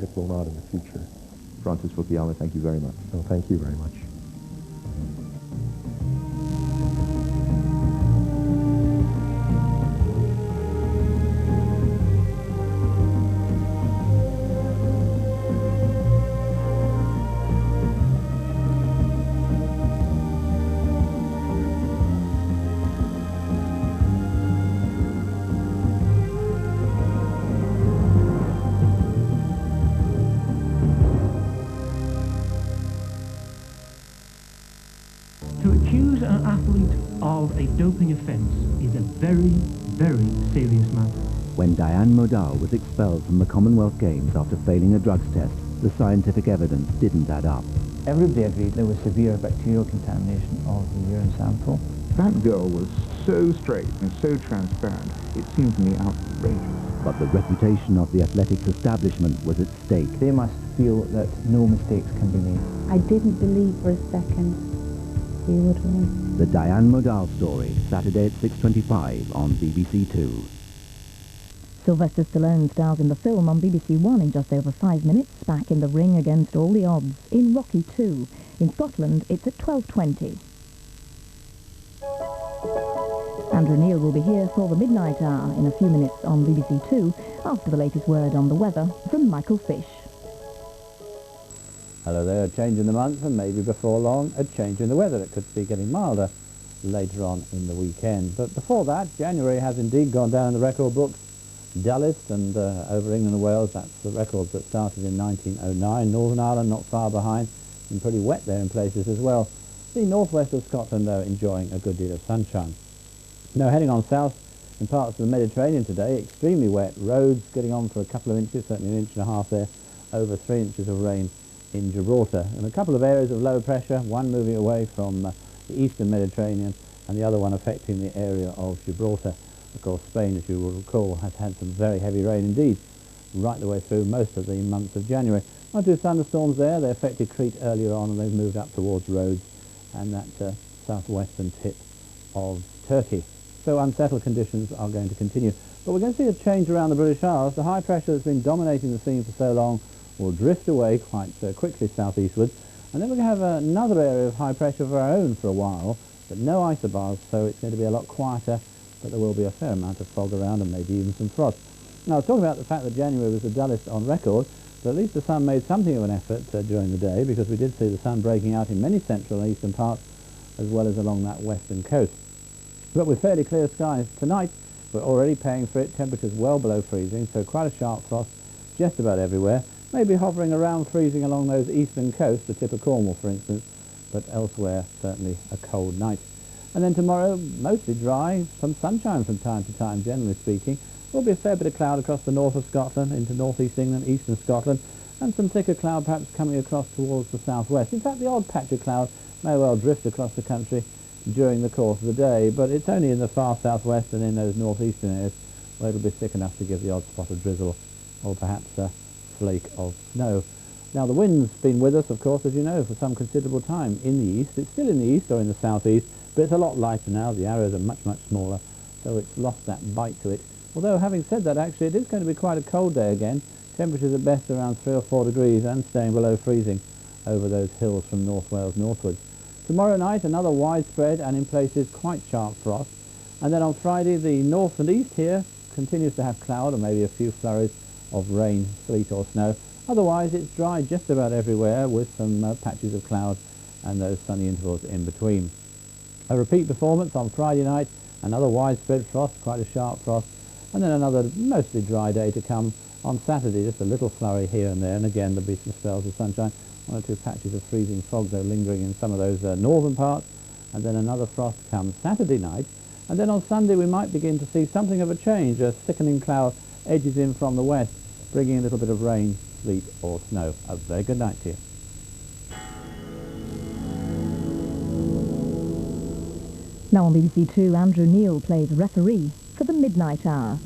it will not in the future. Francis Fukuyama, thank you very much. So thank you very much. To accuse an athlete of a doping offence is a very, very serious matter. When Dianne Modahl was expelled from the Commonwealth Games after failing a drugs test, the scientific evidence didn't add up. Everybody agreed there was severe bacterial contamination of the urine sample. That girl was so straight and so transparent, it seemed to me outrageous. But the reputation of the athletics establishment was at stake. They must feel that no mistakes can be made. I didn't believe for a second he would win. The Dianne Modahl story, Saturday at 6:25 on BBC2. Sylvester Stallone stars in the film on BBC1 in just over 5 minutes, back in the ring against all the odds, in Rocky 2. In Scotland, it's at 12:20. Andrew Neil will be here for the midnight hour in a few minutes on BBC2, after the latest word on the weather from Michael Fish. Hello there, a change in the month and maybe before long a change in the weather. It could be getting milder later on in the weekend. But before that, January has indeed gone down in the record books. Dullest, and over England and Wales, that's the record that started in 1909. Northern Ireland not far behind, and pretty wet there in places as well. The northwest of Scotland, though, enjoying a good deal of sunshine. Now heading on south in parts of the Mediterranean today, extremely wet. Roads getting on for a couple of inches, certainly an inch and a half there, over 3 inches of rain in Gibraltar, and a couple of areas of low pressure, one moving away from the eastern Mediterranean and the other one affecting the area of Gibraltar. Of course, Spain, as you will recall, has had some very heavy rain indeed right the way through most of the month of January. Not two thunderstorms there. They affected Crete earlier on and they've moved up towards Rhodes and that southwestern tip of Turkey. So unsettled conditions are going to continue. But we're going to see a change around the British Isles. The high pressure that's been dominating the scene for so long will drift away quite quickly southeastwards, and then we're going to have another area of high pressure of our own for a while, but no isobars, so it's going to be a lot quieter, but there will be a fair amount of fog around and maybe even some frost. Now, I was talking about the fact that January was the dullest on record, but at least the sun made something of an effort during the day, because we did see the sun breaking out in many central and eastern parts, as well as along that western coast. But with fairly clear skies tonight, we're already paying for it. Temperatures well below freezing, so quite a sharp frost just about everywhere. Maybe hovering around freezing along those eastern coasts, the tip of Cornwall for instance, but elsewhere certainly a cold night. And then tomorrow, mostly dry, some sunshine from time to time, generally speaking. There'll be a fair bit of cloud across the north of Scotland, into northeast England, eastern Scotland, and some thicker cloud perhaps coming across towards the southwest. In fact, the odd patch of cloud may well drift across the country during the course of the day, but it's only in the far southwest and in those northeastern areas where it'll be thick enough to give the odd spot of drizzle, or perhaps a flake of snow. Now the wind's been with us, of course, as you know, for some considerable time in the east. It's still in the east or in the southeast, but it's a lot lighter now. The arrows are much, much smaller, so it's lost that bite to it. Although, having said that, actually, it is going to be quite a cold day again. Temperatures at best around 3 or 4 degrees and staying below freezing over those hills from North Wales northwards. Tomorrow night, another widespread and in places quite sharp frost. And then on Friday, the north and east here continues to have cloud or maybe a few flurries of rain, sleet or snow. Otherwise it's dry just about everywhere with some patches of cloud and those sunny intervals in between. A repeat performance on Friday night, another widespread frost, quite a sharp frost, and then another mostly dry day to come on Saturday, just a little flurry here and there, and again there'll be some spells of sunshine. 1 or 2 patches of freezing fog though lingering in some of those northern parts, and then another frost comes Saturday night, and then on Sunday we might begin to see something of a change. A thickening cloud edges in from the west, bringing a little bit of rain, sleet or snow. A very good night to you. Now on BBC2, Andrew Neil plays referee for the midnight hour.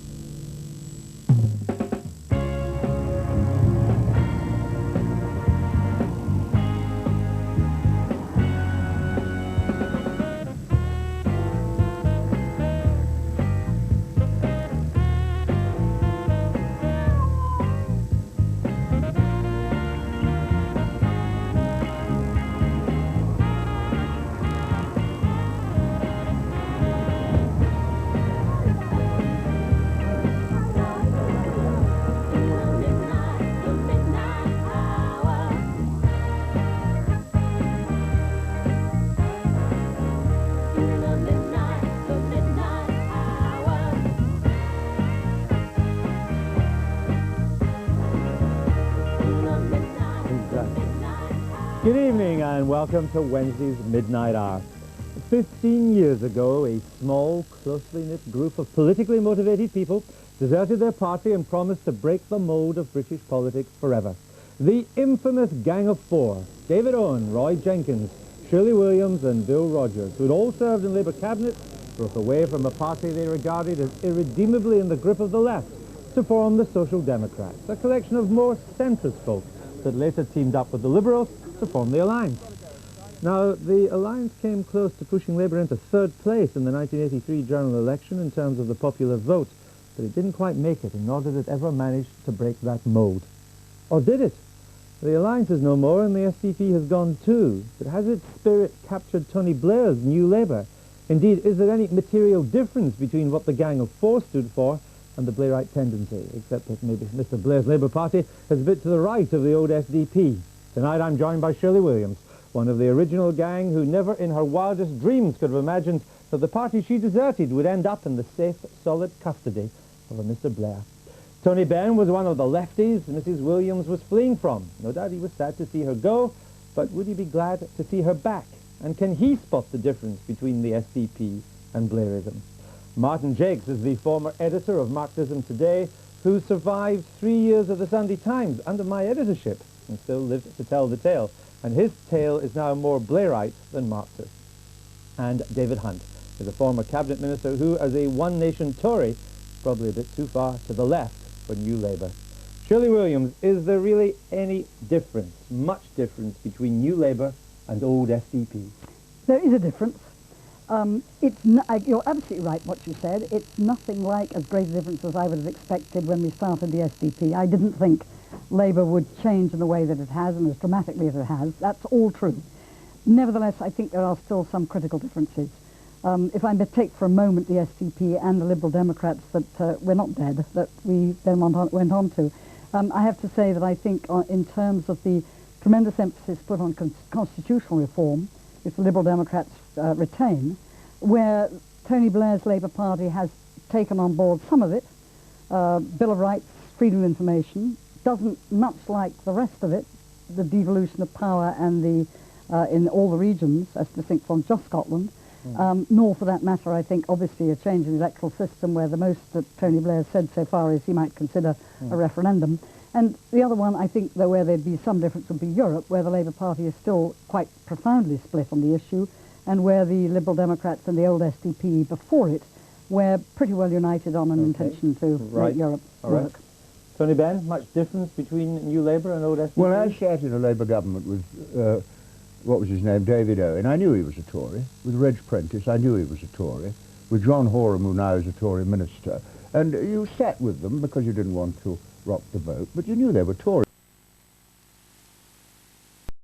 Good evening and welcome to Wednesday's Midnight Hour. 15 years ago, a small, closely knit group of politically motivated people deserted their party and promised to break the mold of British politics forever. The infamous Gang of Four, David Owen, Roy Jenkins, Shirley Williams and Bill Rogers, who had all served in Labour cabinet, broke away from a party they regarded as irredeemably in the grip of the left to form the Social Democrats, a collection of more centrist folk that later teamed up with the Liberals to form the Alliance. Now, the Alliance came close to pushing Labour into third place in the 1983 general election in terms of the popular vote, but it didn't quite make it, nor did it ever manage to break that mold. Or did it? The Alliance is no more, and the SDP has gone too. But has its spirit captured Tony Blair's New Labour? Indeed, is there any material difference between what the Gang of Four stood for and the Blairite tendency, except that maybe Mr. Blair's Labour Party is a bit to the right of the old SDP? Tonight I'm joined by Shirley Williams, one of the original gang who never in her wildest dreams could have imagined that the party she deserted would end up in the safe, solid custody of a Mr. Blair. Tony Benn was one of the lefties Mrs. Williams was fleeing from. No doubt he was sad to see her go, but would he be glad to see her back? And can he spot the difference between the SDP and Blairism? Martin Jakes is the former editor of Marxism Today, who survived 3 years of the Sunday Times under my editorship and still lives to tell the tale. And his tale is now more Blairite than Marxist. And David Hunt is a former cabinet minister who, as a one-nation Tory, is probably a bit too far to the left for New Labour. Shirley Williams, is there really any difference, much difference, between New Labour and old SDP? There is a difference. You're absolutely right what you said. It's nothing like as great a difference as I would have expected when we started the SDP. I didn't think Labour would change in the way that it has and as dramatically as it has. That's all true. Nevertheless, I think there are still some critical differences. If I may take for a moment the SDP and the Liberal Democrats that we're not dead, that we then went on to, I have to say that I think in terms of the tremendous emphasis put on constitutional reform, which the Liberal Democrats retain, where Tony Blair's Labour Party has taken on board some of it, Bill of Rights, freedom of information, doesn't much like the rest of it, the devolution of power and in all the regions, as distinct from just Scotland, nor for that matter, I think, obviously a change in the electoral system where the most that Tony Blair said so far is he might consider a referendum. And the other one, I think, though, where there'd be some difference would be Europe, where the Labour Party is still quite profoundly split on the issue, and where the Liberal Democrats and the old SDP before it were pretty well united on an intention to make Europe work. Tony Benn, much difference between New Labour and old SDP? Well, I sat in a Labour government with, what was his name, David Owen. I knew he was a Tory. With Reg Prentice, I knew he was a Tory. With John Horam, who now is a Tory minister. And you sat with them because you didn't want to rock the boat, but you knew they were Tories.